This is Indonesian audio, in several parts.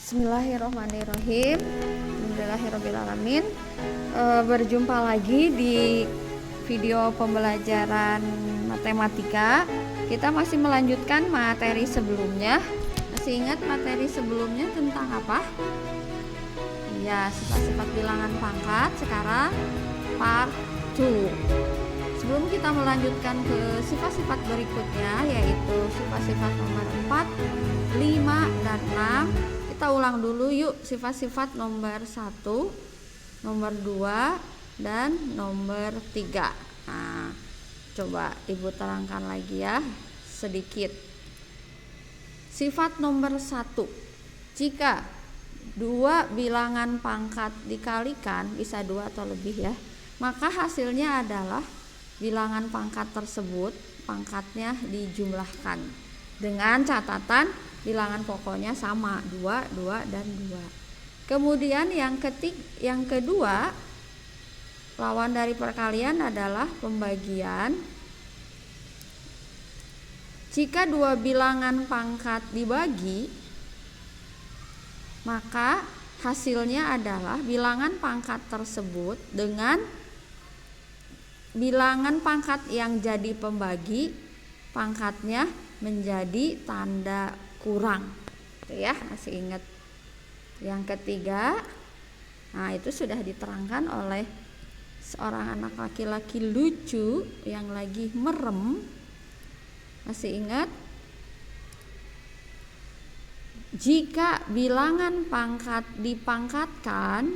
Bismillahirrahmanirrahim. Alhamdulillahirrabbilalamin. Berjumpa lagi di video pembelajaran matematika. Kita masih melanjutkan materi sebelumnya. Masih ingat materi sebelumnya tentang apa? Ya, sifat-sifat bilangan pangkat. Sekarang part 2. Sebelum kita melanjutkan ke sifat-sifat berikutnya, yaitu sifat-sifat nomor 4, 5, dan 6, kita ulang dulu yuk sifat-sifat nomor 1, nomor 2, dan nomor 3. Nah, coba Ibu terangkan lagi ya sedikit. Sifat nomor 1, jika dua bilangan pangkat dikalikan, bisa 2 atau lebih ya, maka hasilnya adalah bilangan pangkat tersebut pangkatnya dijumlahkan dengan catatan bilangan pokoknya sama 2, 2, dan 2. Kemudian yang kedua, lawan dari perkalian adalah pembagian. Jika dua bilangan pangkat dibagi, maka hasilnya adalah bilangan pangkat tersebut dengan bilangan pangkat yang jadi pembagi, pangkatnya menjadi tanda kurang. Itu ya, masih ingat. Yang ketiga, nah itu sudah diterangkan oleh seorang anak laki-laki lucu yang lagi merem. Masih ingat? Jika bilangan pangkat dipangkatkan,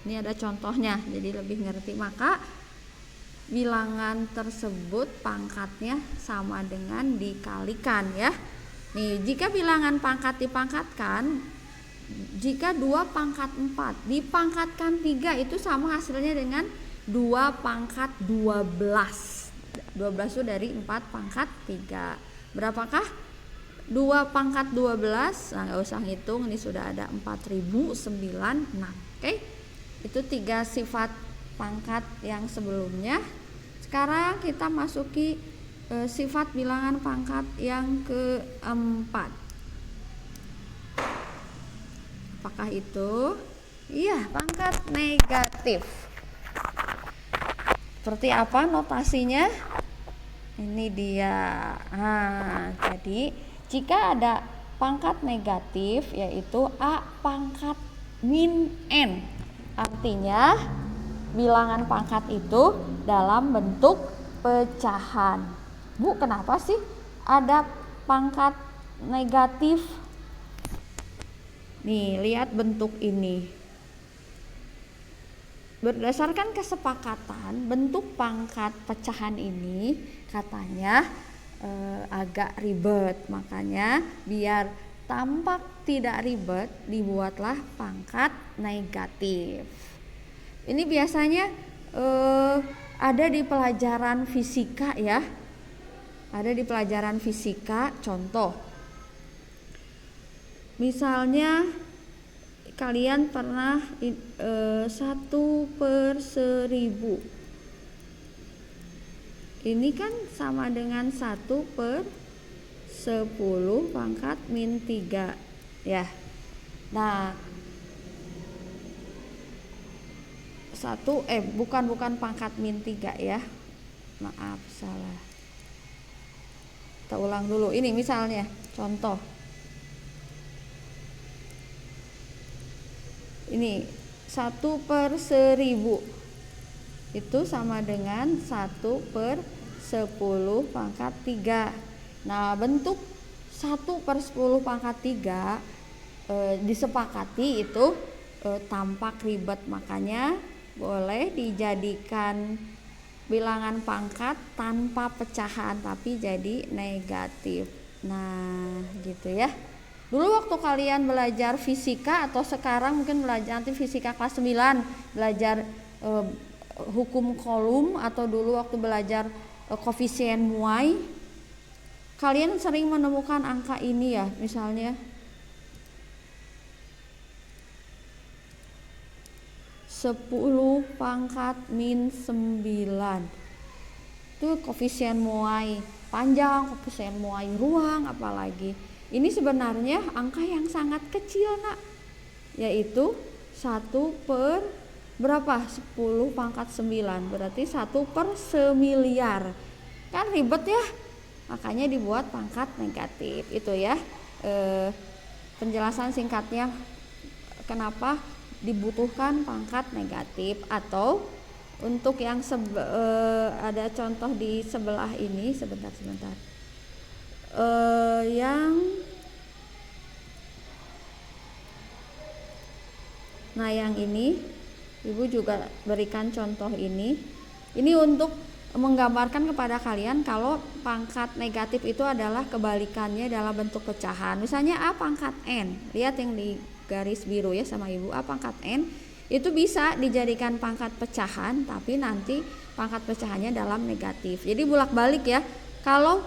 ini ada contohnya jadi lebih ngerti, maka bilangan tersebut pangkatnya sama dengan dikalikan ya. Nih, jika bilangan pangkat dipangkatkan, jika 2 pangkat 4 dipangkatkan 3 itu sama hasilnya dengan 2 pangkat 12. 12 itu dari 4 pangkat 3. Berapakah 2 pangkat 12? Nah, gak usah ngitung, ini sudah ada 4096. Oke. Itu 3 sifat pangkat yang sebelumnya. Sekarang kita masuki sifat bilangan pangkat yang keempat. Apakah itu? Iya, pangkat negatif. Seperti apa notasinya? Ini dia. Nah, jadi jika ada pangkat negatif, yaitu A pangkat min N, artinya bilangan pangkat itu dalam bentuk pecahan. Bu, kenapa sih ada pangkat negatif? Nih, lihat bentuk ini. Berdasarkan kesepakatan, bentuk pangkat pecahan ini katanya agak ribet. Makanya biar tampak tidak ribet, dibuatlah pangkat negatif. Ini biasanya ada di pelajaran fisika ya. Ada di pelajaran fisika, contoh. Misalnya kalian pernah 1/1000. Ini kan sama dengan 1/10 pangkat min 3 ya. Nah, bukan pangkat min 3 ya, maaf salah, kita ulang dulu. Ini misalnya contoh, ini 1/1000 itu sama dengan 1/10 pangkat 3. Nah, bentuk 1/10 pangkat 3 disepakati itu tampak ribet, makanya boleh dijadikan bilangan pangkat tanpa pecahan tapi jadi negatif. Nah, gitu ya. Dulu waktu kalian belajar fisika atau sekarang mungkin belajar nanti fisika kelas 9, belajar hukum kolom, atau dulu waktu belajar koefisien muai, kalian sering menemukan angka ini ya, misalnya 10 pangkat min 9. Itu koefisien muai panjang, koefisien muai ruang apalagi. Ini sebenarnya angka yang sangat kecil, Nak. yaitu 1 per berapa? 10 pangkat 9, berarti 1 per semiliar. Kan ribet ya, makanya dibuat pangkat negatif. Itu ya penjelasan singkatnya kenapa dibutuhkan pangkat negatif. Atau untuk yang ada contoh di sebelah ini, sebentar. Yang ini Ibu juga berikan contoh ini. Ini untuk menggambarkan kepada kalian kalau pangkat negatif itu adalah kebalikannya dalam bentuk pecahan. Misalnya A pangkat N, lihat yang di garis biru ya sama Ibu. A pangkat N itu bisa dijadikan pangkat pecahan, tapi nanti pangkat pecahannya dalam negatif. Jadi bolak-balik ya. Kalau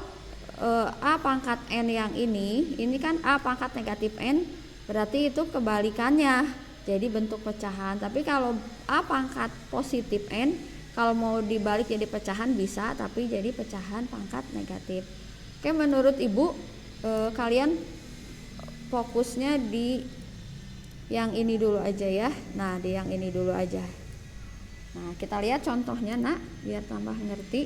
A pangkat N yang ini kan A pangkat negatif N, berarti itu kebalikannya, jadi bentuk pecahan. Tapi kalau A pangkat positif N, kalau mau dibalik jadi pecahan bisa, tapi jadi pecahan pangkat negatif. Oke, menurut Ibu kalian fokusnya di yang ini dulu aja ya. Nah, di yang ini dulu aja. Nah, kita lihat contohnya nak, biar tambah ngerti.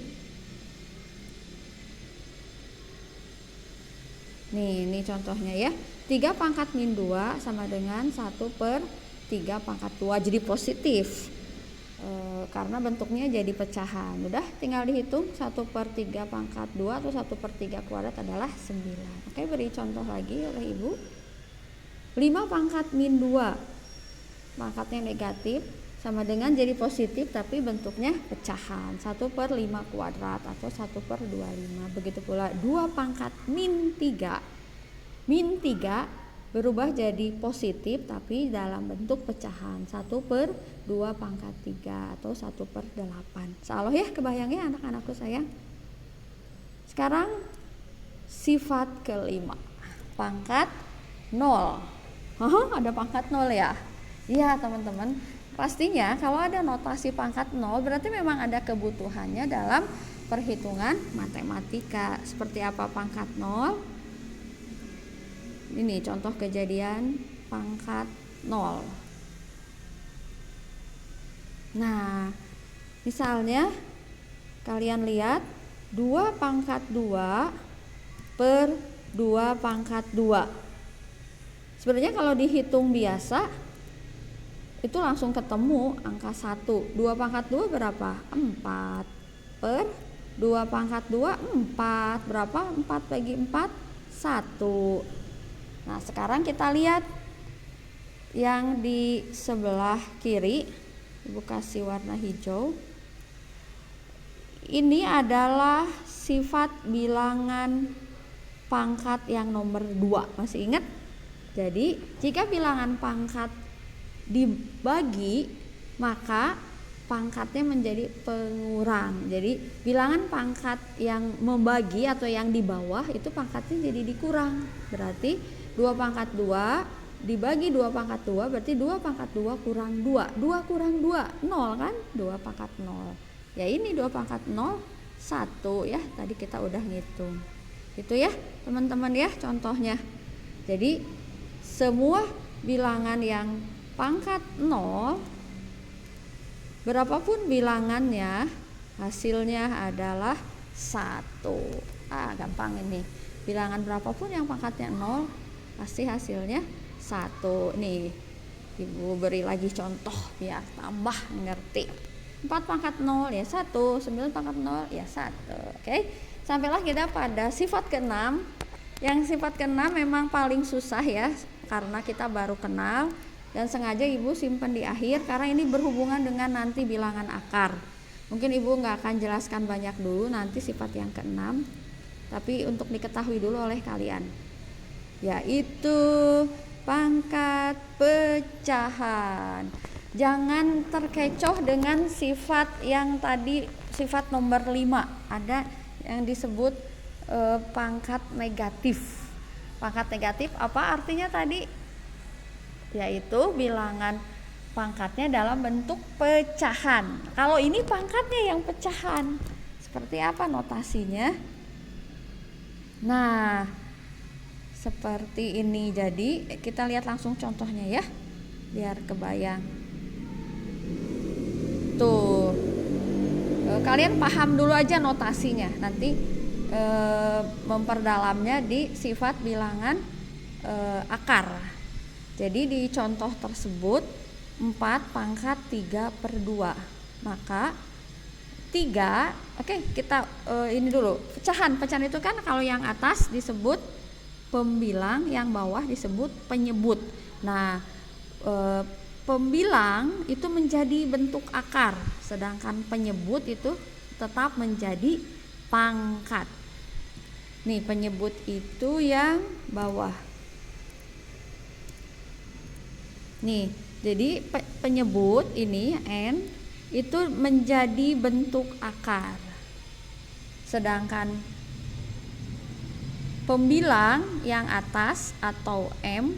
Nih, ini contohnya ya. 3 pangkat min 2 sama dengan 1 per 3 pangkat 2, jadi positif karena bentuknya jadi pecahan. Udah tinggal dihitung 1 per 3 pangkat 2 atau 1 per 3 kuadrat adalah 9. Oke, beri contoh lagi oleh Ibu. 5 pangkat min 2 pangkatnya negatif sama dengan jadi positif tapi bentuknya pecahan, 1 per 5 kuadrat atau 1 per 25. Begitu pula 2 pangkat min 3 berubah jadi positif tapi dalam bentuk pecahan, 1 per 2 pangkat 3 atau 1 per 8. Salah ya, kebayangnya anak-anakku sayang. Sekarang sifat kelima, pangkat 0. Ada pangkat 0 ya? Iya teman-teman, pastinya kalau ada notasi pangkat 0 berarti memang ada kebutuhannya dalam perhitungan matematika. Seperti apa pangkat 0? Ini contoh kejadian pangkat 0. Nah, misalnya kalian lihat 2 pangkat 2 per 2 pangkat 2. Sebenarnya kalau dihitung biasa itu langsung ketemu angka 1. 2 pangkat 2 berapa? 4 per 2 pangkat 2 4. Berapa? 4 bagi 4? 1. Nah, sekarang kita lihat yang di sebelah kiri. Ibu kasih warna hijau. Ini adalah sifat bilangan pangkat yang nomor 2. Masih ingat? Jadi, jika bilangan pangkat dibagi, maka pangkatnya menjadi pengurang. Jadi, bilangan pangkat yang membagi atau yang di bawah itu pangkatnya jadi dikurang. Berarti 2 pangkat 2 dibagi 2 pangkat 2 berarti 2 pangkat 2 kurang 2. 2 kurang 2, 0 kan? 2 pangkat 0. Ya ini 2 pangkat 0, 1 ya. Tadi kita udah ngitung. Itu ya teman-teman ya contohnya. Jadi semua bilangan yang pangkat 0, berapapun bilangannya, hasilnya adalah 1. Gampang ini. Bilangan berapapun yang pangkatnya 0, pasti hasilnya 1. Nih, Ibu beri lagi contoh biar tambah ngerti. 4 pangkat 0 ya 1, 9 pangkat 0 ya 1. Oke. Sampailah kita pada sifat ke-6. Yang sifat ke-6 memang paling susah ya, karena kita baru kenal dan sengaja Ibu simpan di akhir karena ini berhubungan dengan nanti bilangan akar. Mungkin Ibu nggak akan jelaskan banyak dulu nanti sifat yang ke-6, tapi untuk diketahui dulu oleh kalian, yaitu pangkat pecahan. Jangan terkecoh dengan sifat yang tadi, sifat nomor 5. Ada yang disebut pangkat negatif. Pangkat negatif apa artinya tadi? Yaitu bilangan pangkatnya dalam bentuk pecahan. Kalau ini pangkatnya yang pecahan, seperti apa notasinya? Nah, seperti ini. Jadi kita lihat langsung contohnya ya. biar kebayang. Tuh, kalian paham dulu aja notasinya, nanti memperdalamnya di sifat bilangan akar. Jadi di contoh tersebut 4 pangkat 3/2, maka 3, oke, kita ini dulu, pecahan itu kan kalau yang atas disebut pembilang, yang bawah disebut penyebut. Nah, pembilang itu menjadi bentuk akar, sedangkan penyebut itu tetap menjadi pangkat. Nih, penyebut itu yang bawah. Nih, jadi penyebut ini n itu menjadi bentuk akar, sedangkan pembilang yang atas atau m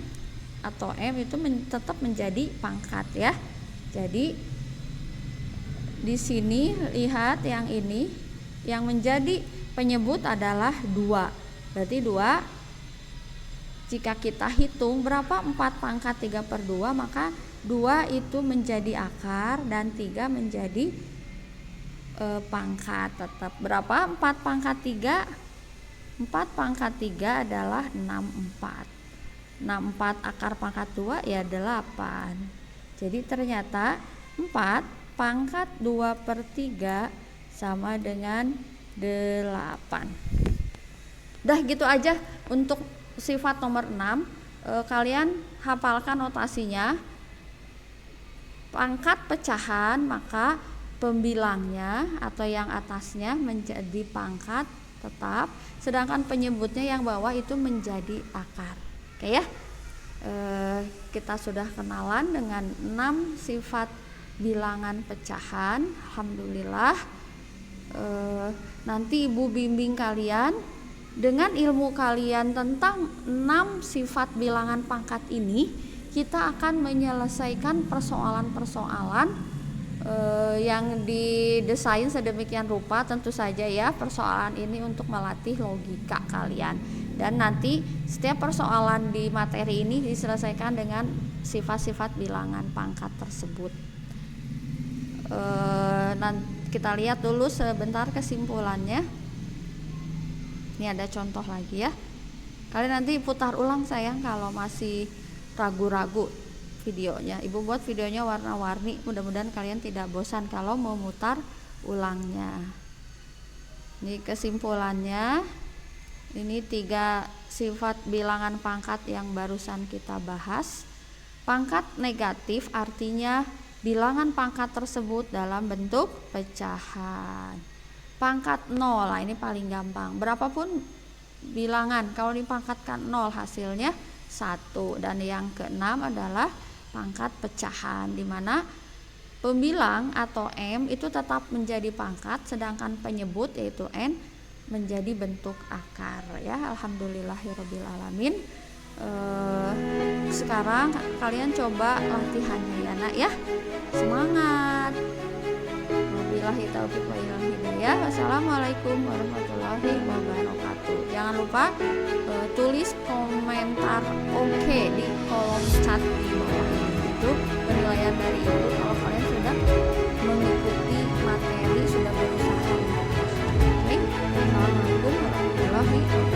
itu tetap menjadi pangkat ya. Jadi di sini lihat yang ini, yang menjadi penyebut adalah 2. Berarti 2, jika kita hitung berapa 4 pangkat 3/2, maka 2 itu menjadi akar dan 3 menjadi pangkat tetap. Berapa 4 pangkat 3? 4 pangkat 3 adalah 64. 64 akar pangkat 2 ya 8. Jadi ternyata 4 pangkat 2/3 sama dengan 8. Udah gitu aja untuk sifat nomor 6. Kalian hafalkan notasinya. Pangkat pecahan, maka pembilangnya atau yang atasnya menjadi pangkat tetap, sedangkan penyebutnya yang bawah itu menjadi akar. Oke ya, kita sudah kenalan dengan 6 sifat bilangan pecahan. Alhamdulillah. Nanti ibu bimbing kalian dengan ilmu kalian tentang 6 sifat bilangan pangkat ini, kita akan menyelesaikan persoalan-persoalan yang didesain sedemikian rupa. Tentu saja ya, persoalan ini untuk melatih logika kalian, dan nanti setiap persoalan di materi ini diselesaikan dengan sifat-sifat bilangan pangkat tersebut. Nanti kita lihat dulu sebentar kesimpulannya. Ini ada contoh lagi ya. Kalian nanti putar ulang sayang kalau masih ragu-ragu videonya. Ibu buat videonya warna-warni, mudah-mudahan kalian tidak bosan kalau memutar ulangnya. Ini kesimpulannya. Ini 3 sifat bilangan pangkat yang barusan kita bahas. Pangkat negatif artinya bilangan pangkat tersebut dalam bentuk pecahan. Pangkat 0, nah ini paling gampang. Berapapun bilangan, kalau dipangkatkan 0 hasilnya 1. Dan yang ke-6 adalah pangkat pecahan, di mana pembilang atau m itu tetap menjadi pangkat, sedangkan penyebut yaitu n menjadi bentuk akar ya. Alhamdulillahirabbil alamin. Sekarang kalian coba latihannya ya nak ya. Semangat. Wabillahi taufiq wa hidayah. Wassalamualaikum warahmatullahi wabarakatuh. Jangan lupa tulis komentar oke di kolom chat di bawah ini. Itu penilaian dari ibu kalau kalian sudah mengikuti materi, sudah berusaha. Oke. Assalamualaikum warahmatullahi wabarakatuh.